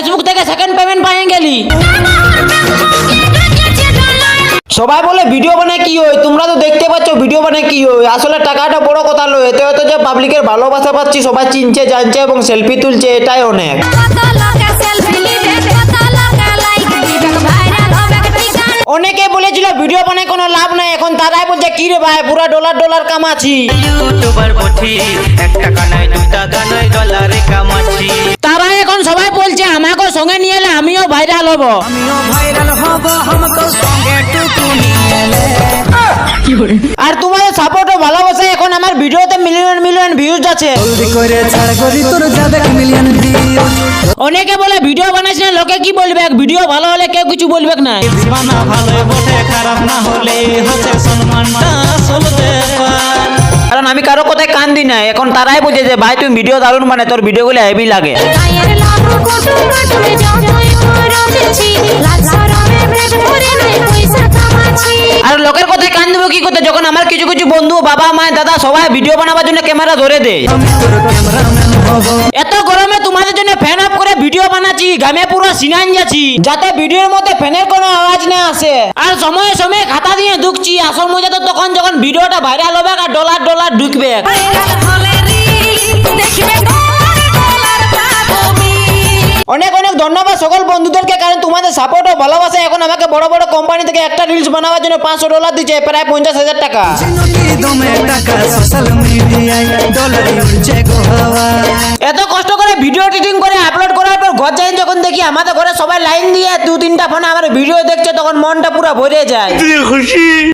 Facebook থেকে second payment পাইয়ে গেলি। সবাই বলে ভিডিও বানায় কি হয়, তোমরা তো দেখতে পাচ্ছ ভিডিও বানায় কি হয়। আসলে টাকাটা বড় কথা নয়, এতে হয়তো যে পাবলিকের ভালোবাসা পাচ্ছি, সবাই চিনছে জানছে এবং সেলফি তুলছে, এটাই অনেক। অনেকে বলেছিল ভিডিও বানায় কোনো লাভ নাই, এখন তারাই বলছে কি রে ভাই পুরা ডলার ডলার কামাচ্ছি। ইউটিউবার বটি 1 টাকা নয় 2 টাকা নয় ডলারে কামাচ্ছি। তারা এখন সবাই বলছে আমাকে সঙ্গে নিয়ে এলে আমিও ভাইরাল হব। আমিও ভাইরাল হব हमको সঙ্গে টুকু নিয়ে এলে। আর তোমাদের সাপোর্ট ও ভালোবাসা এখন আমার ভিডিওতে মিলিয়ন মিলিয়ন ভিউজ আছে। জলদি করে ছাড় করি তোর যাবে মিলিয়ন ভিউজ। অনেকে বলে ভিডিও বানাইছ না লোকে কি বলবে, ভিডিও ভালো হলে কেউ কিছু বলবে না। বানা ভালো বটে খারাপ না হলে হচ্ছে সম্মানটা আসল ব্যাপার। কারণ আমি কারো কথায় কান দিই না, এখন তারাই বলছে যে ভাই তুমি ভিডিও দারুণ মানে তোর ভিডিওগুলো হেভি লাগে। আর লোকের কথায় কান দেবো কি করতে, যখন আমার কিছু কিছু বন্ধু বাবা মা দাদা সবাই ভিডিও বানাবার জন্য ক্যামেরা ধরে দেয়। এত গরমে তোমাদের জন্য ফ্যান অফ করে ভিডিও বানাচ্ছি, ঘামে পুরো সিনান যাচ্ছি, যাতে ভিডিওর মধ্যে ফ্যানের কোনো আওয়াজ না আসে। আর সময়ে সময়ে খাতা দিয়ে ঢুকছি, আসল মজা তো তখন যখন ভিডিওটা ভাইরাল হবে আর ডলার ডলার ঢুকবে। অনেক অনেক ধন্যবাদ সকল বন্ধুদেরকে, কারণ তোমাদের সাপোর্ট ও ভালোবাসা এখন আমাকে বড় বড় কোম্পানি থেকে একটা রিলস বানাবার জন্য $500 দিচ্ছে, প্রায় 50,000 টাকা। এত কষ্ট করে ভিডিও এডিটিং করে আপলোড করার পর ঘর যাই যখন দেখি আমাদের ঘরে সবাই লাইন দিয়ে 2-3টা ফোনে আমার ভিডিও দেখছে, তখন মনটা পুরো ভরে যায়।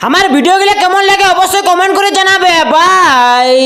আমার ভিডিওগুলো কেমন লাগে অবশ্যই কমেন্ট করে জানাবে। বাই।